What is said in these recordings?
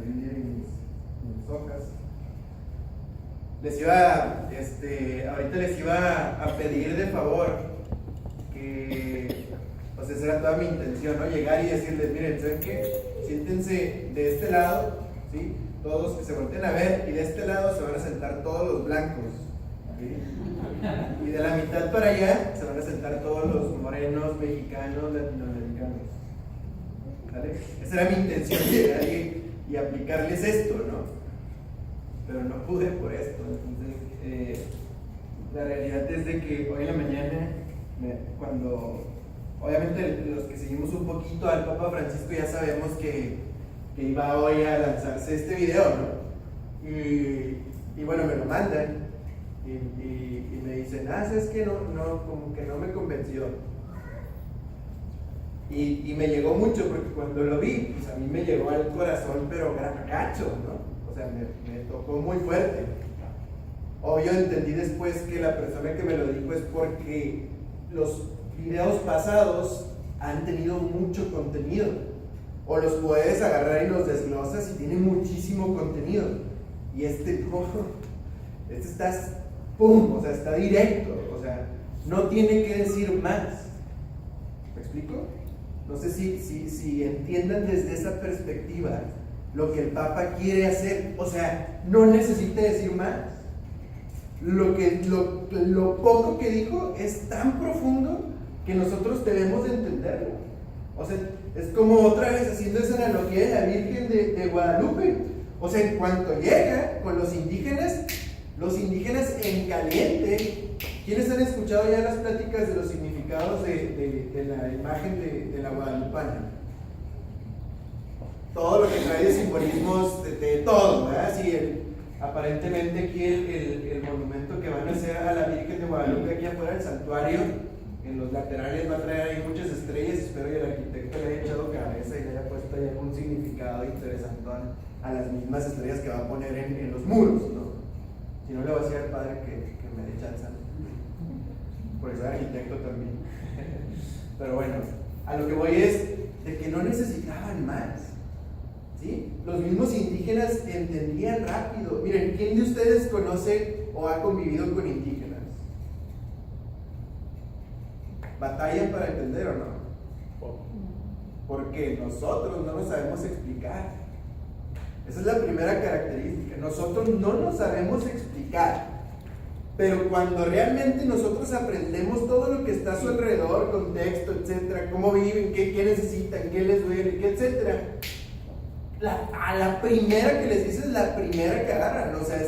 Biblia y mis hojas. Les iba, ahorita les iba a pedir de favor que, pues esa era toda mi intención, ¿no? Llegar y decirles, miren, ¿saben qué? Siéntense de este lado, ¿sí? Todos que se volteen a ver, y de este lado se van a sentar todos los blancos, ¿sí? Y de la mitad para allá se van a sentar todos los morenos, mexicanos, latinoamericanos, ¿vale? Esa era mi intención, llegar y aplicarles esto, ¿no? Pero no pude por esto. Entonces, la realidad es de que hoy en la mañana, cuando, obviamente los que seguimos un poquito al Papa Francisco ya sabemos que iba hoy a lanzarse este video, ¿no? Y bueno, me lo mandan y me dicen, ¿sabes qué? No, como que no me convenció. Y me llegó mucho, porque cuando lo vi, pues a mí me llegó al corazón, pero gacho, ¿no? O sea, me tocó muy fuerte. Obvio, entendí después que la persona que me lo dijo es porque los videos pasados han tenido mucho contenido. O los puedes agarrar y los desglosas y tienen muchísimo contenido. Y no, está, ¡pum! O sea, está directo. O sea, no tiene que decir más. ¿Me explico? No sé si entiendan desde esa perspectiva lo que el Papa quiere hacer. O sea, no necesita decir más. Lo poco que dijo es tan profundo que nosotros debemos de entenderlo. O sea, es como otra vez haciendo esa analogía de la Virgen de Guadalupe. O sea, en cuanto llega con los indígenas en caliente. ¿Quiénes han escuchado ya las pláticas de los significados de la imagen de la guadalupana? Todo lo que trae de simbolismos de todo, ¿verdad? Sí, aparentemente aquí el monumento que van a hacer a la Virgen de Guadalupe aquí afuera del santuario, en los laterales va a traer ahí muchas estrellas. Espero que el arquitecto le haya echado cabeza y le haya puesto ahí algún significado interesante a las mismas estrellas que va a poner en los muros, ¿no? Si no, le voy a decir al padre que me dé chance, porque soy arquitecto también. Pero bueno, a lo que voy es de que no necesitaban más, ¿sí? Los mismos indígenas entendían rápido. Miren, ¿quién de ustedes conoce o ha convivido con indígenas? ¿Batallan para entender o no? Porque nosotros no nos sabemos explicar. Esa es la primera característica. Nosotros no nos sabemos explicar. Pero cuando realmente nosotros aprendemos todo lo que está a su alrededor, contexto, etcétera, cómo viven, qué necesitan, qué les duele, qué etcétera, a la primera que les dices, la primera que agarran. O sea,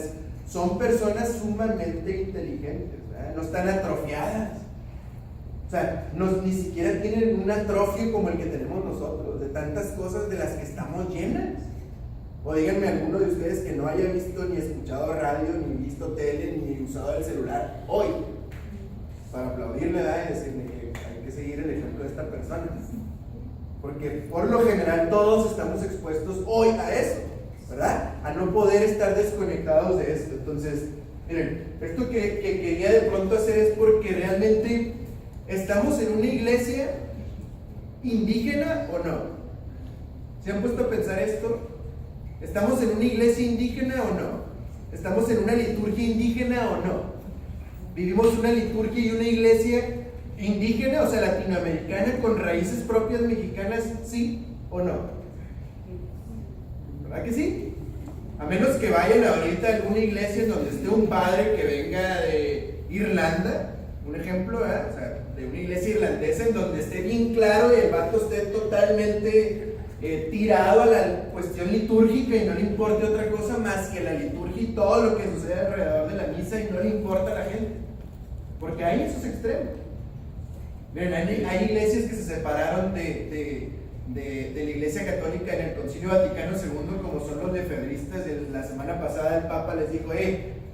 son personas sumamente inteligentes, ¿verdad? No están atrofiadas. O sea, ni siquiera tienen un atrofio como el que tenemos nosotros, de tantas cosas de las que estamos llenas. O díganme alguno de ustedes que no haya visto ni escuchado radio, ni visto tele, ni usado el celular hoy, para aplaudirle, ¿verdad? Y decirle que hay que seguir el ejemplo de esta persona. Porque por lo general todos estamos expuestos hoy a eso, ¿verdad? A no poder estar desconectados de esto. Entonces, miren, esto que quería de pronto hacer es porque realmente estamos en una iglesia indígena o no. ¿Se han puesto a pensar esto? ¿Estamos en una iglesia indígena o no? ¿Estamos en una liturgia indígena o no? ¿Vivimos una liturgia y una iglesia indígena, o sea, latinoamericana, con raíces propias mexicanas, sí o no? ¿Verdad que sí? A menos que vayan ahorita a alguna iglesia en donde esté un padre que venga de Irlanda, un ejemplo, ¿verdad? O sea, de una iglesia irlandesa en donde esté bien claro y el vato esté totalmente tirado a la cuestión litúrgica y no le importe otra cosa más que la liturgia y todo lo que sucede alrededor de la misa y no le importa a la gente, porque hay esos extremos. Miren, hay iglesias que se separaron de la iglesia católica en el Concilio Vaticano II, como son los lefebristas. La semana pasada el Papa les dijo,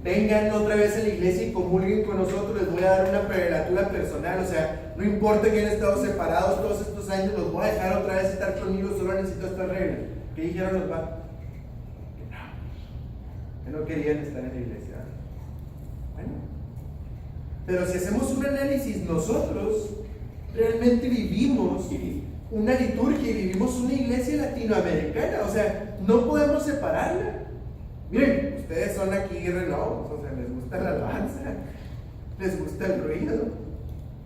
vengan otra vez a la iglesia y comulguen con nosotros, les voy a dar una prelatura personal. O sea, no importa que hayan estado separados todos estos años, los voy a dejar otra vez estar conmigo, solo necesito estas reglas. ¿Qué dijeron los papas? Que no querían estar en la iglesia. Bueno, pero si hacemos un análisis, nosotros realmente vivimos una liturgia y vivimos una iglesia latinoamericana. O sea, no podemos separarla. Miren, ustedes son aquí renovos, o sea, les gusta la alabanza, les gusta el ruido.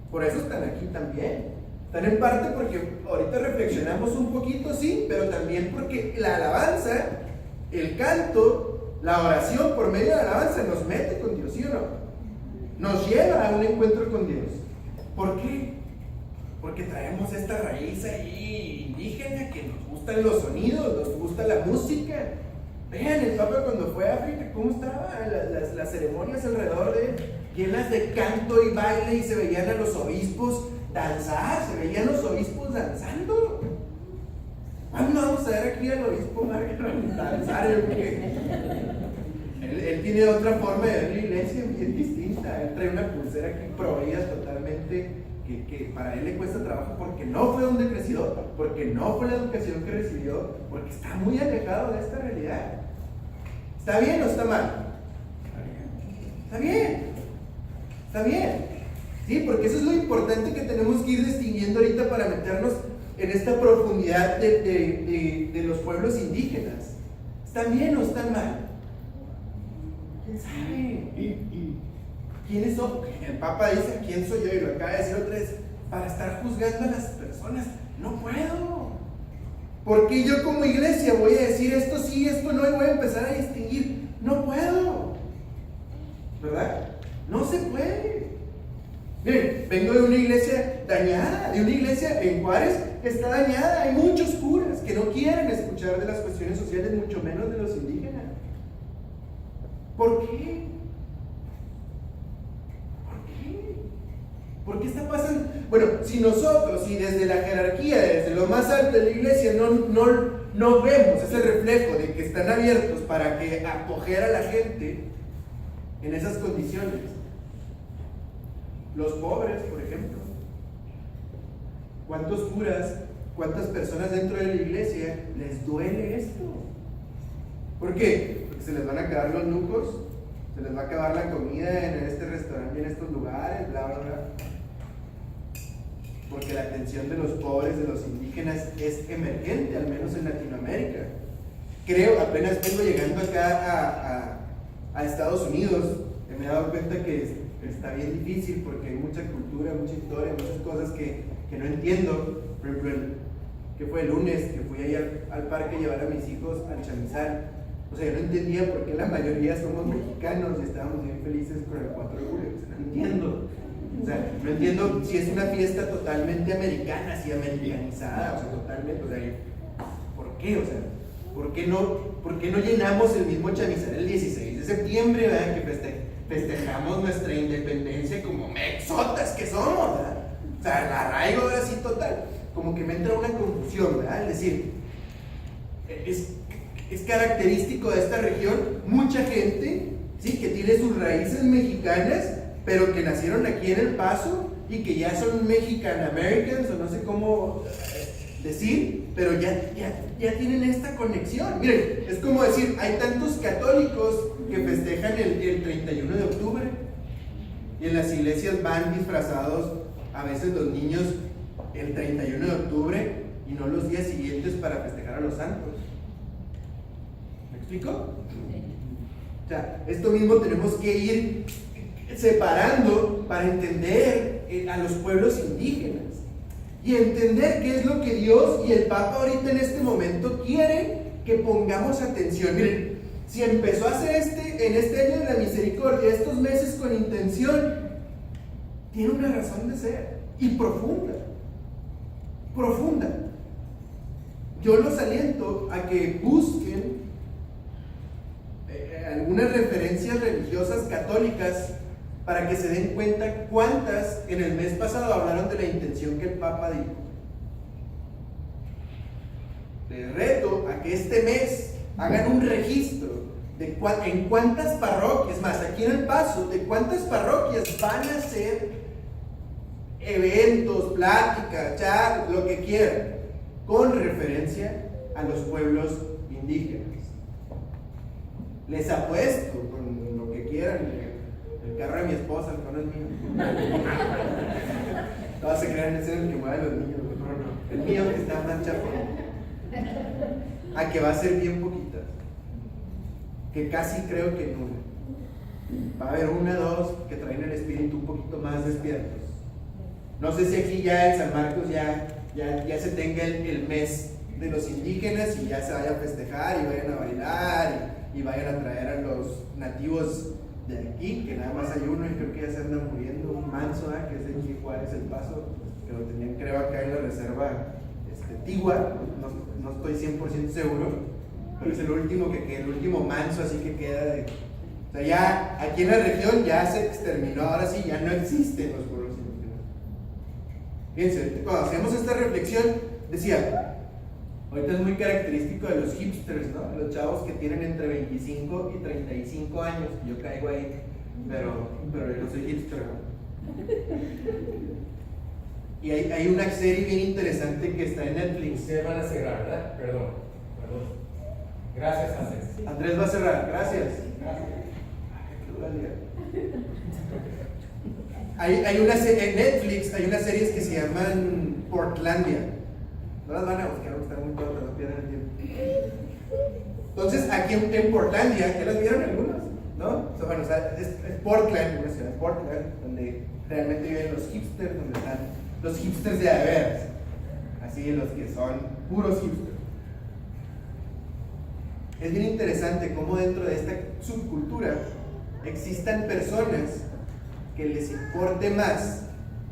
Por eso están aquí también. Están en parte porque ahorita reflexionamos un poquito, sí, pero también porque la alabanza, el canto, la oración por medio de la alabanza nos mete con Dios, ¿sí o no? Nos lleva a un encuentro con Dios. ¿Por qué? Porque traemos esta raíz ahí indígena, que nos gustan los sonidos, nos gusta la música. Vean, el Papa cuando fue a África, ¿cómo estaban las ceremonias alrededor de él? Llenas de canto y baile, y se veían a los obispos danzar, se veían los obispos danzando. ¿Cuándo vamos a ver aquí al obispo Margaret danzar? Él tiene otra forma de ver la iglesia bien distinta. Él trae una pulsera aquí proveída totalmente, que para él le cuesta trabajo porque no fue donde creció, porque no fue la educación que recibió, porque está muy alejado de esta realidad. ¿Está bien o está mal? Está bien. Está bien. Sí, porque eso es lo importante que tenemos que ir distinguiendo ahorita para meternos en esta profundidad de los pueblos indígenas. ¿Están bien o están mal? ¿Quién sabe? ¿Quiénes son? El Papa dice, ¿quién soy yo? Y lo acaba de decir otra vez, para estar juzgando a las personas. No puedo. Porque yo como iglesia voy a decir esto sí, esto no, y voy a empezar a distinguir. No puedo. ¿Verdad? No se puede. Miren, vengo de una iglesia dañada, de una iglesia en Juárez que está dañada. Hay muchos curas que no quieren escuchar de las cuestiones sociales, mucho menos de los indígenas. ¿Por qué? ¿Por qué está pasando? Bueno, si nosotros, y desde la jerarquía, desde lo más alto de la iglesia, no vemos ese reflejo de que están abiertos para que acoger a la gente en esas condiciones. Los pobres, por ejemplo. ¿Cuántos curas, cuántas personas dentro de la iglesia les duele esto? ¿Por qué? Porque se les van a acabar los lujos, se les va a acabar la comida en este restaurante, en estos lugares, bla, bla, bla. Porque la atención de los pobres, de los indígenas, es emergente, al menos en Latinoamérica. Creo, apenas vengo llegando acá a Estados Unidos, me he dado cuenta que está bien difícil porque hay mucha cultura, mucha historia, muchas cosas que no entiendo. Por ejemplo, que fue el lunes que fui ahí al parque a llevar a mis hijos al chamizal. O sea, yo no entendía por qué la mayoría somos mexicanos y estábamos bien felices con el 4 de julio. O sea, no entiendo. O sea, no entiendo si es una fiesta totalmente americana, así americanizada, o sea, totalmente. O sea, ¿por qué? O sea, ¿por qué no llenamos el mismo chamizal el 16 de septiembre, ¿verdad? Que festejamos nuestra independencia como mexotas que somos, ¿verdad? O sea, el arraigo ahora sí total. Como que me entra una confusión, ¿verdad? Es decir, es característico de esta región mucha gente, ¿sí? Que tiene sus raíces mexicanas, pero que nacieron aquí en El Paso y que ya son Mexican Americans, o no sé cómo decir, pero ya tienen esta conexión. Miren, es como decir, hay tantos católicos que festejan el 31 de octubre y en las iglesias van disfrazados a veces los niños el 31 de octubre y no los días siguientes para festejar a los santos. ¿Me explico? O sea, esto mismo tenemos que ir separando para entender a los pueblos indígenas y entender qué es lo que Dios y el Papa ahorita en este momento quieren que pongamos atención. Miren, si empezó a hacer en este año de la misericordia, estos meses con intención, tiene una razón de ser y profunda. Yo los aliento a que busquen algunas referencias religiosas católicas para que se den cuenta cuántas en el mes pasado hablaron de la intención que el Papa dijo. Les reto a que este mes hagan un registro de en cuántas parroquias, más aquí en El Paso, de cuántas parroquias van a hacer eventos, pláticas, chat, lo que quieran, con referencia a los pueblos indígenas. Les apuesto con lo que quieran. El carro de mi esposa, el carro es mío. Todos se creen en ser el que mueve a los niños, no. El mío que está más chafón. A que va a ser bien poquitas. Que casi creo que nula. Va a haber una, dos que traen el espíritu un poquito más despiertos. No sé si aquí ya en San Marcos ya se tenga el mes de los indígenas y ya se vaya a festejar y vayan a bailar y vayan a traer a los nativos de aquí, que nada más hay uno y creo que ya se andan muriendo, un manso, que es de aquí Juárez El Paso, que lo tenían creo acá en la reserva Tigua, no estoy 100% seguro, pero es el último que queda, el último manso así que queda de... O sea, ya aquí en la región ya se exterminó, ahora sí ya no existen los pueblos indígenas. Fíjense, cuando hacemos esta reflexión, decía, ahorita es muy característico de los hipsters, ¿no? Los chavos que tienen entre 25 y 35 años, yo caigo ahí, pero yo no soy hipster, ¿no? Y hay una serie bien interesante que está en Netflix. Ustedes van a cerrar, ¿verdad? Perdón. Gracias, Andrés. Andrés va a cerrar, gracias. Hay una en Netflix hay unas series que se llaman Portlandia. No las van a buscar porque están muy cortas, no pierdan el tiempo. Entonces, aquí en Portlandia, ¿ya las vieron algunas? ¿No? Bueno, o sea, es Portland, una ciudad de Portland, donde realmente viven los hipsters, donde están los hipsters de veras. Así, los que son puros hipsters. Es bien interesante cómo dentro de esta subcultura existan personas que les importe más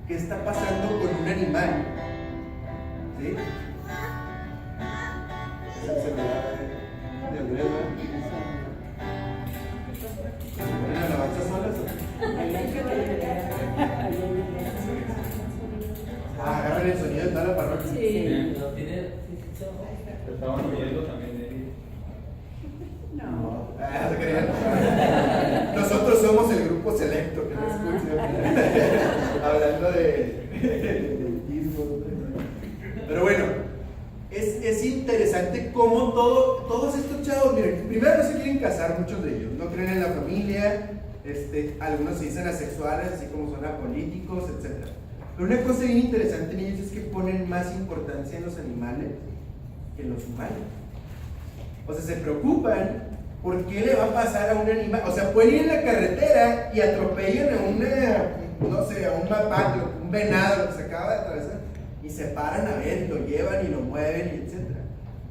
qué está pasando con un animal. ¿Sí? Es el celular de Andrés, ¿no? ¿Se ponen alabanzas solas? Agarran el sonido de toda la parroquia. Sí. ¿No tiene? Estaban oyendo también de él. No. Se crean. Nosotros somos el grupo selecto que lo escucha. Hablando de pero bueno, es interesante cómo todos estos chavos, miren, primero no se quieren casar, muchos de ellos, no creen en la familia, algunos se dicen asexuales, así como son apolíticos, etc. Pero una cosa bien interesante en ellos es que ponen más importancia en los animales que en los humanos. O sea, se preocupan por qué le va a pasar a un animal. O sea, pueden ir en la carretera y atropellan a un mapato, un venado que se acaba de atravesar. Y se paran a ver, lo llevan y lo mueven, y etc.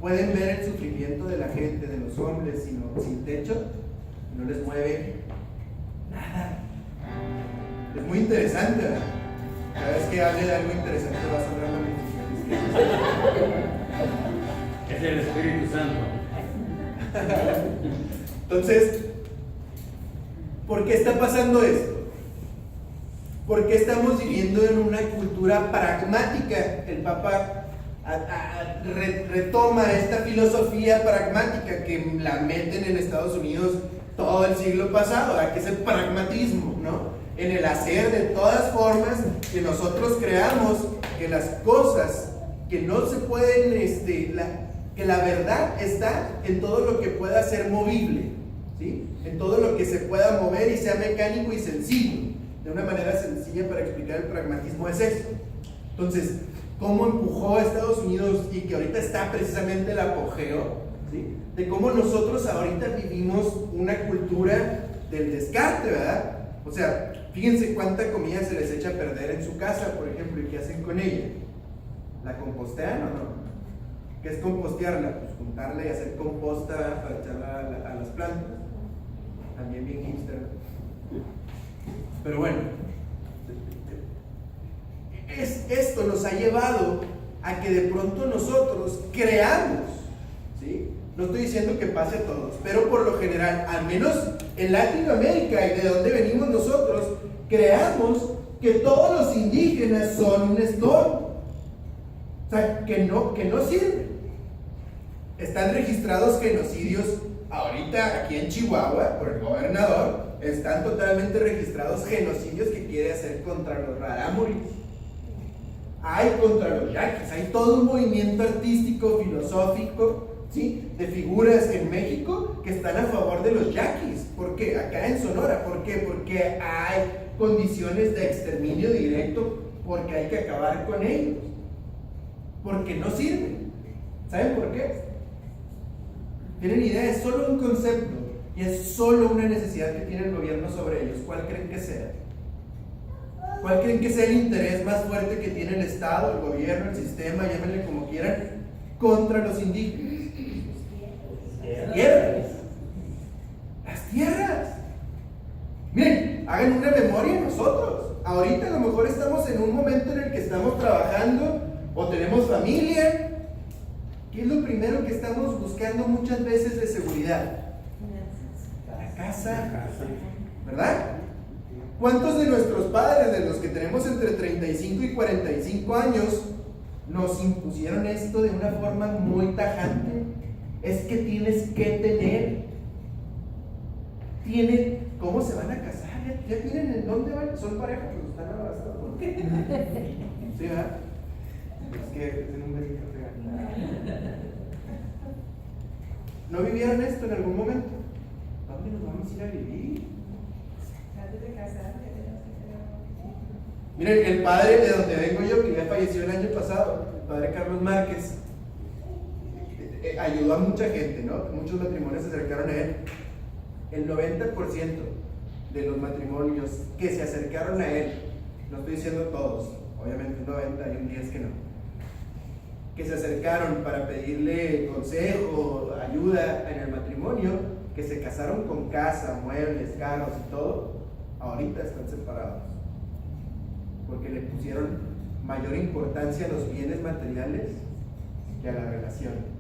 Pueden ver el sufrimiento de la gente, de los hombres, sin techo, no les mueve nada. Es muy interesante, ¿verdad? Cada vez que hable de algo interesante va a sonar la Es el Espíritu Santo. Entonces, ¿por qué está pasando esto? Porque estamos viviendo en una cultura pragmática. El Papa retoma esta filosofía pragmática que la meten en Estados Unidos todo el siglo pasado, que es el pragmatismo, ¿no? En el hacer de todas formas que nosotros creamos que las cosas que no se pueden, que la verdad está en todo lo que pueda ser movible, ¿sí? En todo lo que se pueda mover y sea mecánico y sencillo. De una manera sencilla para explicar el pragmatismo es esto. Entonces, ¿cómo empujó a Estados Unidos y que ahorita está precisamente el apogeo, ¿sí? De cómo nosotros ahorita vivimos una cultura del descarte, ¿verdad? O sea, fíjense cuánta comida se les echa a perder en su casa, por ejemplo, y qué hacen con ella. ¿La compostean o no? ¿Qué es compostearla? Pues juntarla y hacer composta para echarla a las plantas. También bien hipster. Pero bueno, esto nos ha llevado a que de pronto nosotros creamos, ¿sí? No estoy diciendo que pase a todos, pero por lo general, al menos en Latinoamérica y de donde venimos nosotros, creamos que todos los indígenas son un estorbo. O sea, que no sirven. Están registrados genocidios ahorita aquí en Chihuahua por el gobernador. Están totalmente registrados genocidios que quiere hacer contra los rarámuris. Hay contra los yaquis, hay todo un movimiento artístico, filosófico, ¿sí? De figuras en México que están a favor de los yaquis. ¿Por qué? Acá en Sonora. ¿Por qué? Porque hay condiciones de exterminio directo, porque hay que acabar con ellos. porque no sirven. ¿Saben por qué? ¿Tienen idea? Es solo un concepto y es solo una necesidad que tiene el gobierno sobre ellos. ¿Cuál creen que sea? ¿Cuál creen que sea el interés más fuerte que tiene el Estado, el gobierno, el sistema, llámenle como quieran, contra los indígenas? Tierras. Las tierras. Miren, hagan una memoria nosotros. Ahorita a lo mejor estamos en un momento en el que estamos trabajando o tenemos familia. ¿Qué es lo primero que estamos buscando muchas veces de seguridad? La casa, ¿verdad? ¿Cuántos de nuestros padres, de los que tenemos entre 35 y 45 años, nos impusieron esto de una forma muy tajante? Es que tienes que tener, ¿cómo se van a casar? ¿Ya tienen en dónde van? ¿Son pareja? Pues están abrazados. ¿Por qué? ¿Sí, verdad? Es que es en un besito real. ¿No vivieron esto en algún momento? ¿Dónde nos vamos a ir a vivir? Antes de casar, Miren, el padre de donde vengo yo, que ya falleció el año pasado, el padre Carlos Márquez, ayudó a mucha gente, ¿no? Muchos matrimonios se acercaron a él. El 90% de los matrimonios que se acercaron a él, no estoy diciendo todos, obviamente un 90 y un 10 que no, que se acercaron para pedirle consejo, ayuda en el matrimonio, que se casaron con casa, muebles, carros y todo, ahorita están separados, porque le pusieron mayor importancia a los bienes materiales que a la relación.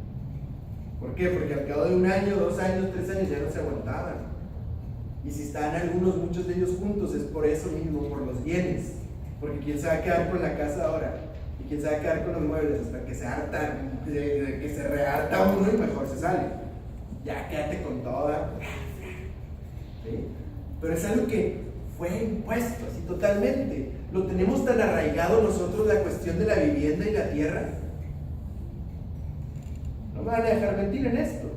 ¿Por qué? Porque al cabo de 1 año, 2 años, 3 años ya no se aguantaban. Y si están muchos de ellos juntos, es por eso mismo, por los bienes. Porque quién se va a quedar con la casa ahora, y quién se va a quedar con los muebles hasta que se hartan, que se reharta uno y mejor se sale. Ya quédate con toda. ¿Sí? Pero es algo que fue impuesto así totalmente. Lo tenemos tan arraigado nosotros, la cuestión de la vivienda y la tierra. No me van a dejar mentir en esto,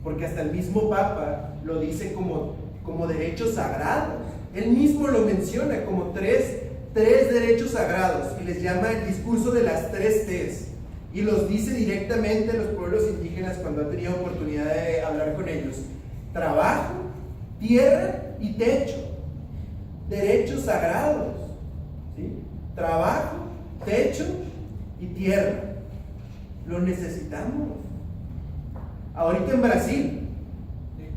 porque hasta el mismo Papa lo dice como derechos sagrados. Él mismo lo menciona como tres derechos sagrados y les llama el discurso de las 3 T's, y los dice directamente a los pueblos indígenas cuando ha tenido oportunidad de hablar con ellos: trabajo, tierra y techo. Derechos sagrados, ¿sí? Trabajo, techo y tierra. Lo necesitamos. Ahorita en Brasil,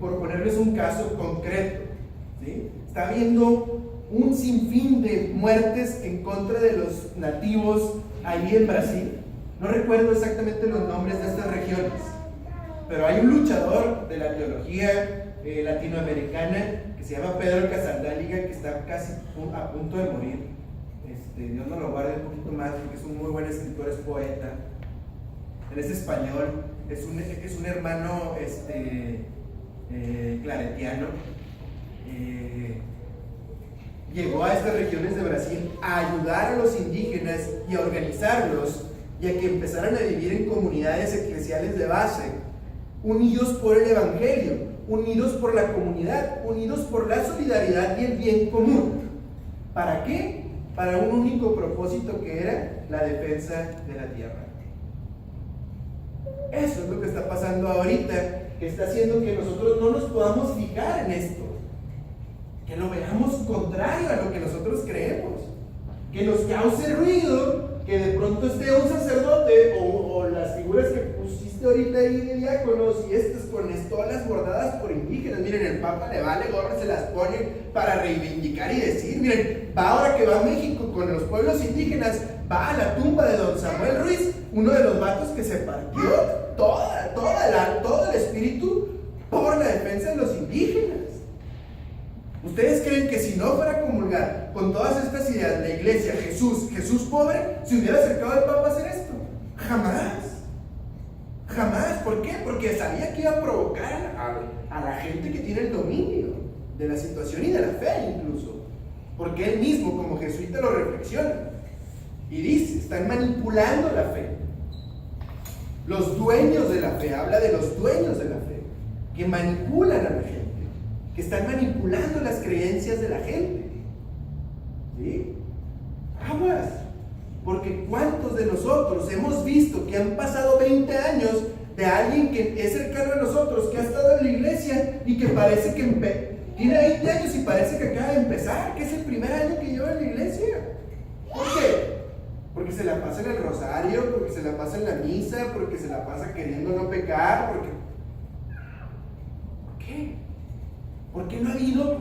por ponerles un caso concreto, ¿sí? Está habiendo un sinfín de muertes en contra de los nativos ahí en Brasil. No recuerdo exactamente los nombres de estas regiones, pero hay un luchador de la teología latinoamericana que se llama Pedro Casaldáliga, que está casi a punto de morir. Dios nos lo guarde un poquito más, porque es un muy buen escritor, es poeta. Él es español, es un hermano claretiano. Llegó a estas regiones de Brasil a ayudar a los indígenas y a organizarlos, y a que empezaran a vivir en comunidades eclesiales de base, unidos por el evangelio, unidos por la comunidad, unidos por la solidaridad y el bien común. ¿Para qué? Para un único propósito, que era la defensa de la tierra. Eso es lo que está pasando ahorita, que está haciendo que nosotros no nos podamos fijar en esto, que lo veamos contrario a lo que nosotros creemos, que nos cause ruido que de pronto esté un sacerdote o las figuras que pusiste ahorita ahí de diáconos y estas con estolas bordadas por indígenas. Miren, el Papa le vale gorra, se las pone para reivindicar y decir: miren, va ahora que va a México con los pueblos indígenas, va a la tumba de don Samuel Ruiz, uno de los vatos que se partió todo el espíritu por la defensa de los indígenas. ¿Ustedes creen que si no fuera a comulgar con todas estas ideas la iglesia, Jesús pobre, se hubiera acercado al Papa a hacer esto? Jamás. Jamás. ¿Por qué? Porque sabía que iba a provocar a la gente que tiene el dominio de la situación y de la fe incluso. Porque él mismo, como jesuita, lo reflexiona y dice: están manipulando la fe. Los dueños de la fe, habla de los dueños de la fe, que manipulan a la gente, que están manipulando las creencias de la gente. ¿Sí? Aguas. Porque ¿cuántos de nosotros hemos visto que han pasado 20 años de alguien que es cercano a nosotros, que ha estado en la iglesia y que parece que tiene 20 años y parece que acaba de empezar, que es el primer año que lleva en la iglesia? ¿Por qué? Porque se la pasa en el rosario, porque se la pasa en la misa, porque se la pasa queriendo no pecar, ¿por qué? Porque no ha habido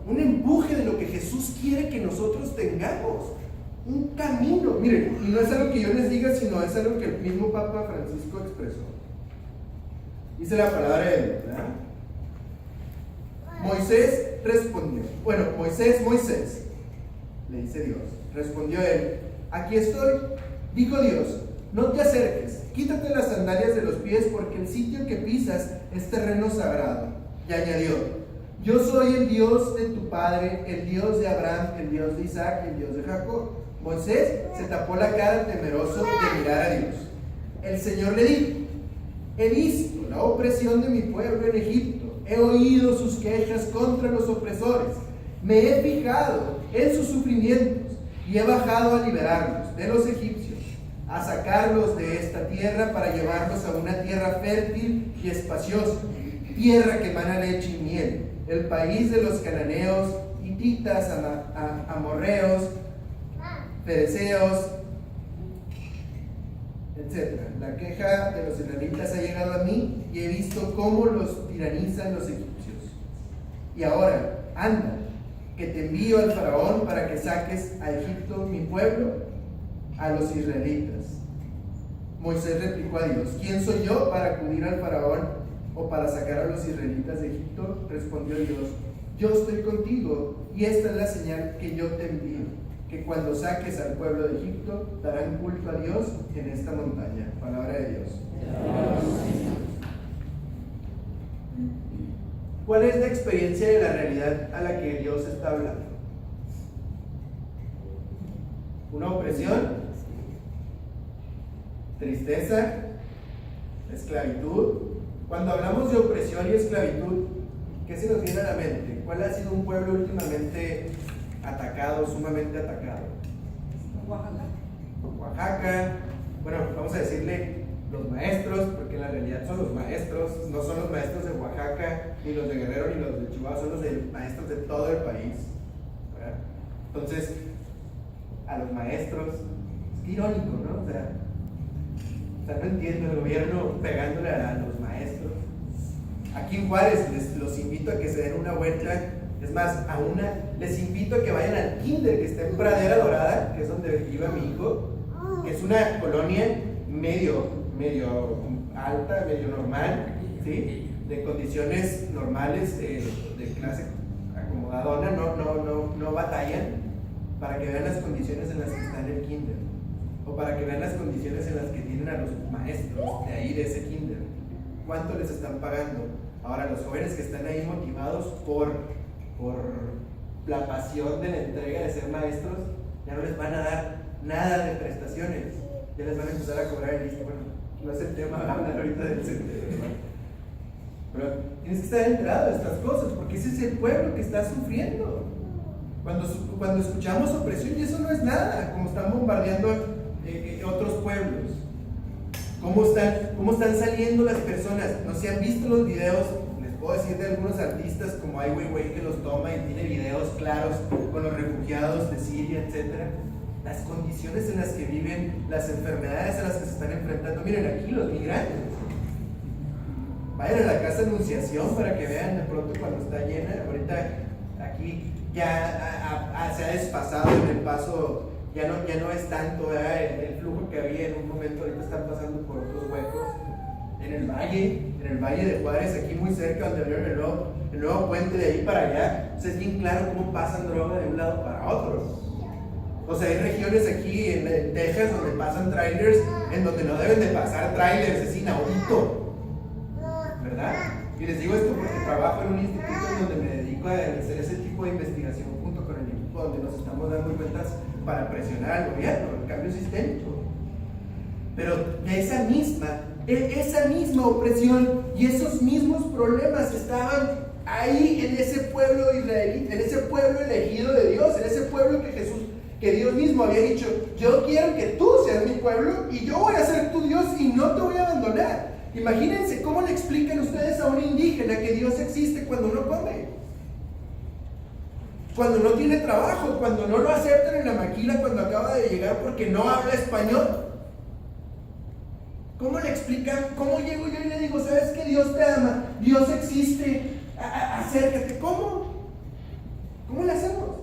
un empuje de lo que Jesús quiere que nosotros tengamos. Un camino. Miren, y no es algo que yo les diga, sino es algo que el mismo Papa Francisco expresó. Dice la palabra de Dios, ¿verdad? Moisés respondió. Bueno, Moisés, le dice Dios. Respondió él: aquí estoy. Dijo Dios: no te acerques, quítate las sandalias de los pies, porque el sitio que pisas es terreno sagrado. Y añadió: yo soy el Dios de tu padre, el Dios de Abraham, el Dios de Isaac y el Dios de Jacob. Moisés se tapó la cara temeroso de mirar a Dios. El Señor le dijo: he visto la opresión de mi pueblo en Egipto, he oído sus quejas contra los opresores, me he fijado en sus sufrimientos y he bajado a liberarlos de los egipcios, a sacarlos de esta tierra para llevarlos a una tierra fértil y espaciosa, tierra que emana leche y miel, el país de los cananeos, hititas, amorreos, fereceos, etc. La queja de los israelitas ha llegado a mí y he visto cómo los tiranizan los egipcios. Y ahora, anda, que te envío al faraón para que saques a Egipto, mi pueblo, a los israelitas. Moisés replicó a Dios: ¿quién soy yo para acudir al faraón o para sacar a los israelitas de Egipto? Respondió Dios: yo estoy contigo, y esta es la señal que yo te envío, que cuando saques al pueblo de Egipto darán culto a Dios en esta montaña. Palabra de Dios. ¿Cuál es la experiencia de la realidad a la que Dios está hablando? ¿Una opresión? ¿Tristeza? ¿Esclavitud? Cuando hablamos de opresión y esclavitud, ¿qué se nos viene a la mente? ¿Cuál ha sido un pueblo últimamente atacado, sumamente atacado? Oaxaca. Oaxaca. Bueno, vamos a decirle los maestros, porque en la realidad son los maestros, no son los maestros de Oaxaca, ni los de Guerrero, ni los de Chihuahua, son los maestros de todo el país, ¿verdad? Entonces, a los maestros, es irónico, ¿no? O sea, no entiendo el gobierno pegándole a los maestros. Aquí en Juárez los invito a que se den una vuelta. Es más, les invito a que vayan al kinder que está en Pradera Dorada, que es donde iba mi hijo, que es una colonia medio alta, medio normal, ¿sí? De condiciones normales, de clase acomodadona, no batallan, para que vean las condiciones en las que está en el kinder, o para que vean las condiciones en las que tienen a los maestros de ahí, de ese kinder. ¿Cuánto les están pagando? Ahora, los jóvenes que están ahí motivados por la pasión de la entrega de ser maestros, ya no les van a dar nada de prestaciones, ya les van a empezar a cobrar el listo. Bueno, no es el tema hablar ahorita del centro, pero tienes que estar enterado de estas cosas, porque ese es el pueblo que está sufriendo. Cuando escuchamos opresión, y eso no es nada, como están bombardeando otros pueblos. ¿Cómo están saliendo las personas? No se han visto los videos, les puedo decir, de algunos artistas como Ai Weiwei, que los toma y tiene videos claros con los refugiados de Siria, etc. Las condiciones en las que viven, las enfermedades a las que se están enfrentando. Miren aquí los migrantes. Vayan a la casa de Anunciación para que vean de pronto cuando está llena. Ahorita aquí ya se ha desfasado en el paso. Ya no es tanto el flujo que había en un momento. Ahorita están pasando por otros huecos. En el valle de Juárez, aquí muy cerca donde abrieron el nuevo puente, de ahí para allá, o sea, es bien claro cómo pasan droga de un lado para otro. O sea, hay regiones aquí en Texas donde pasan trailers en donde no deben de pasar trailers, es inaudito, ¿verdad? Y les digo esto porque trabajo en un instituto en donde me dedico a hacer ese tipo de investigación junto con el equipo, donde nos estamos dando cuentas para presionar al gobierno, el cambio sistémico. Pero de esa misma opresión y esos mismos problemas estaban ahí en ese pueblo israelita, en ese pueblo elegido de Dios, en ese pueblo que que Dios mismo había dicho, yo quiero que tú seas mi pueblo y yo voy a ser tu Dios y no te voy a abandonar. Imagínense cómo le explican ustedes a un indígena que Dios existe cuando no come, cuando no tiene trabajo, cuando no lo aceptan en la maquila cuando acaba de llegar porque no habla español. ¿Cómo le explican? ¿Cómo llego yo y le digo, sabes que Dios te ama, Dios existe, acércate? ¿Cómo? ¿Cómo le hacemos?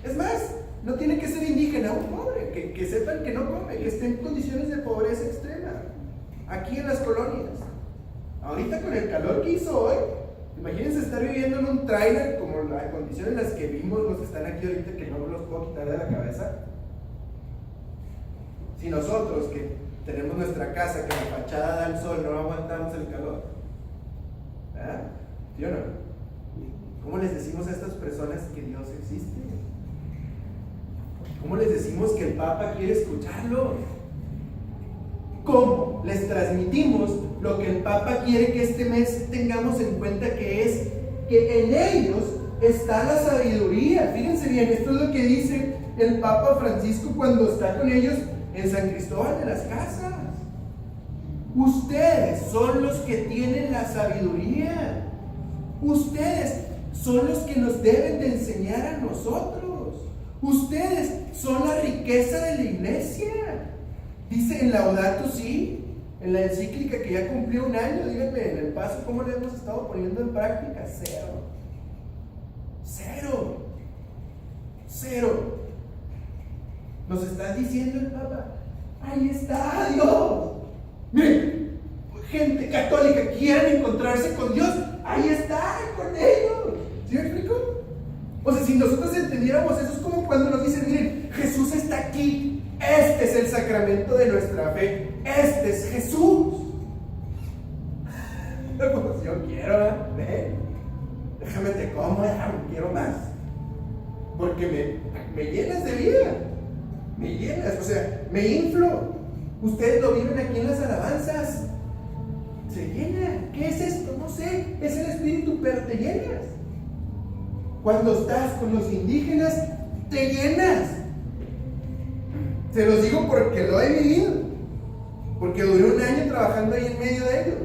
Es más, no tiene que ser indígena, un pobre, que sepan que no come, que esté en condiciones de pobreza extrema, aquí en las colonias. Ahorita con el calor que hizo hoy, imagínense estar viviendo en un tráiler como las condiciones en las que vimos los que están aquí ahorita, que no los puedo quitar de la cabeza. Si nosotros que tenemos nuestra casa, que la fachada da el sol, no aguantamos el calor, ¿verdad? ¿Sí o no? ¿Cómo les decimos a estas personas que Dios existe? ¿Cómo les decimos que el Papa quiere escucharlos? ¿Cómo les transmitimos lo que el Papa quiere que este mes tengamos en cuenta, que es que en ellos está la sabiduría? Fíjense bien, esto es lo que dice el Papa Francisco cuando está con ellos en San Cristóbal de las Casas. Ustedes son los que tienen la sabiduría. Ustedes son los que nos deben de enseñar a nosotros. Ustedes son la riqueza de la iglesia. Dice en Laudato Si, en la encíclica que ya cumplió un año, díganme en el paso cómo le hemos estado poniendo en práctica. Cero. Nos está diciendo el Papa, ahí está Dios. Miren, gente católica quieren encontrarse con Dios, ahí está con ellos. ¿Sí me explico? O sea, si nosotros entendiéramos eso, es como cuando nos dicen, miren, Jesús está aquí, este es el sacramento de nuestra fe, este es Jesús. Pues yo quiero, ven, déjame te como, quiero más, porque me llenas de vida, me llenas, o sea, me inflo. Ustedes lo viven aquí en las alabanzas, se llena. ¿Qué es esto? No sé, es el Espíritu, pero te llenas. Cuando estás con los indígenas, te llenas. Se los digo porque lo he vivido, porque duré un año trabajando ahí en medio de ellos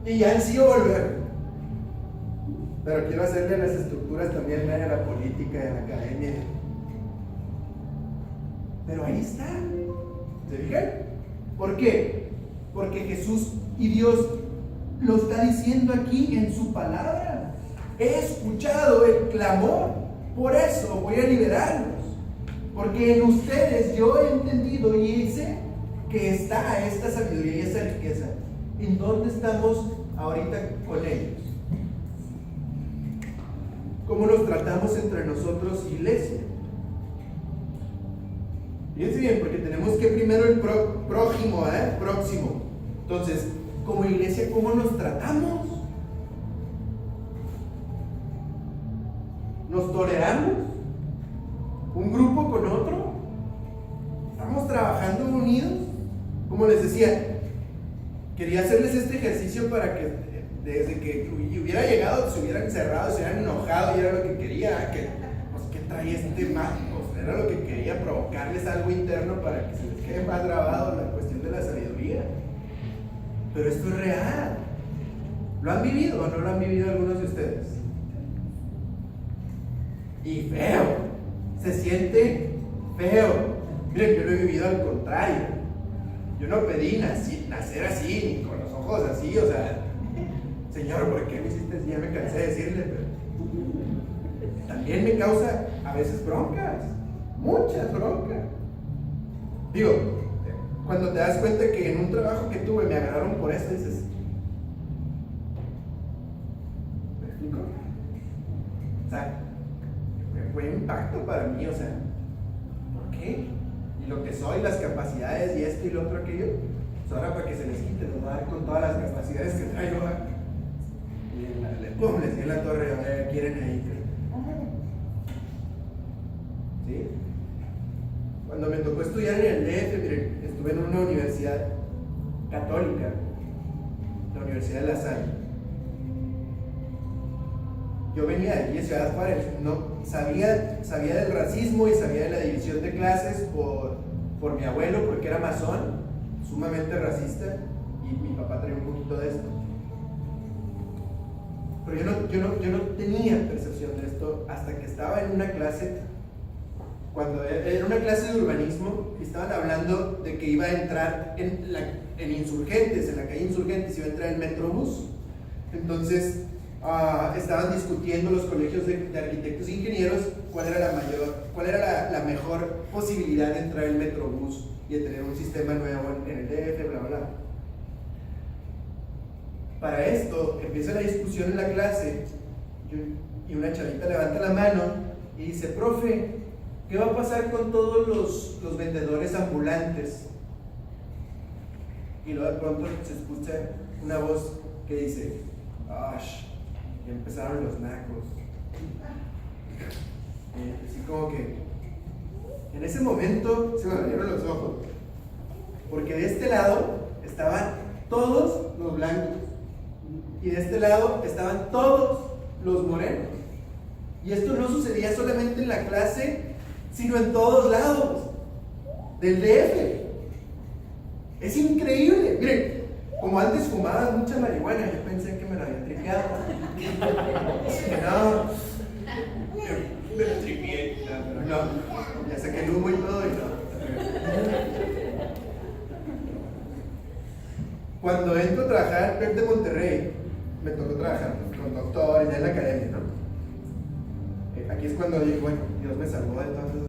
y ya ansío volver, pero quiero hacerle a las estructuras también a la política, a la academia, pero ahí está. ¿Se fijan? ¿Por qué? Porque Jesús y Dios lo está diciendo aquí en su palabra. He escuchado el clamor, por eso voy a liberarlos, porque en ustedes yo he entendido y sé que está esta sabiduría y esa riqueza. ¿En dónde estamos ahorita con ellos? ¿Cómo nos tratamos entre nosotros, iglesia? Fíjense bien, porque tenemos que primero el prójimo, próximo. Entonces, como iglesia, ¿cómo nos tratamos? ¿Nos toleramos? ¿Un grupo con otro? ¿Estamos trabajando unidos? Como les decía, quería hacerles este ejercicio para que desde que hubiera llegado, se hubieran encerrado, se hubieran enojado y era lo que quería, ¿qué trae este mágico? Era lo que quería, provocarles algo interno para que se les quede más grabado la cuestión de la sabiduría. Pero esto es real. ¿Lo han vivido o no lo han vivido algunos de ustedes? Y feo, se siente feo. Miren, yo lo he vivido al contrario. Yo no pedí nacer así, ni con los ojos así, o sea, Señor, ¿por qué me hiciste así? Ya me cansé de decirle, pero también me causa a veces broncas, muchas broncas. Digo, cuando te das cuenta que en un trabajo que tuve me agarraron por eso, dices, ¿me explico? O sea, fue un impacto para mí, o sea, ¿por qué? Y lo que soy, las capacidades y esto y lo otro, aquello, pues ahora para que se les quite, nos va a dar con todas las capacidades que traigo. Y pum, les di en la torre, ahora quieren ahí. ¿Sí? Cuando me tocó estudiar en el DF, miren, estuve en una universidad católica, la Universidad de La Salle. yo venía de aquí de Ciudad Juárez, no, sabía del racismo y sabía de la división de clases por mi abuelo, porque era masón, sumamente racista, y mi papá traía un poquito de esto. Pero yo no tenía percepción de esto hasta que estaba en una clase, cuando era una clase de urbanismo, y estaban hablando de que iba a entrar en Insurgentes, en la calle Insurgentes, iba a entrar el Metrobús. Entonces, estaban discutiendo los colegios de arquitectos e ingenieros cuál era la mejor posibilidad de entrar el Metrobús y de tener un sistema nuevo en el DF, bla, bla. Para esto, empieza la discusión en la clase y una chavita levanta la mano y dice: profe, ¿qué va a pasar con todos los vendedores ambulantes? Y luego de pronto se escucha una voz que dice: ¡ash! Y empezaron los nacos. Así como que en ese momento se me abrieron los ojos, porque de este lado estaban todos los blancos y de este lado estaban todos los morenos. Y esto no sucedía solamente en la clase, sino en todos lados del DF. Es increíble. Miren, como antes fumaban mucha marihuana, yo pensé que me la había tripeado. No, me la tripié, pero no, ya saqué el humo y todo y no. Cuando entro a trabajar en PEP de Monterrey, me tocó trabajar con doctores ya en la academia, ¿no? Aquí es cuando digo, bueno, Dios me salvó de todas esas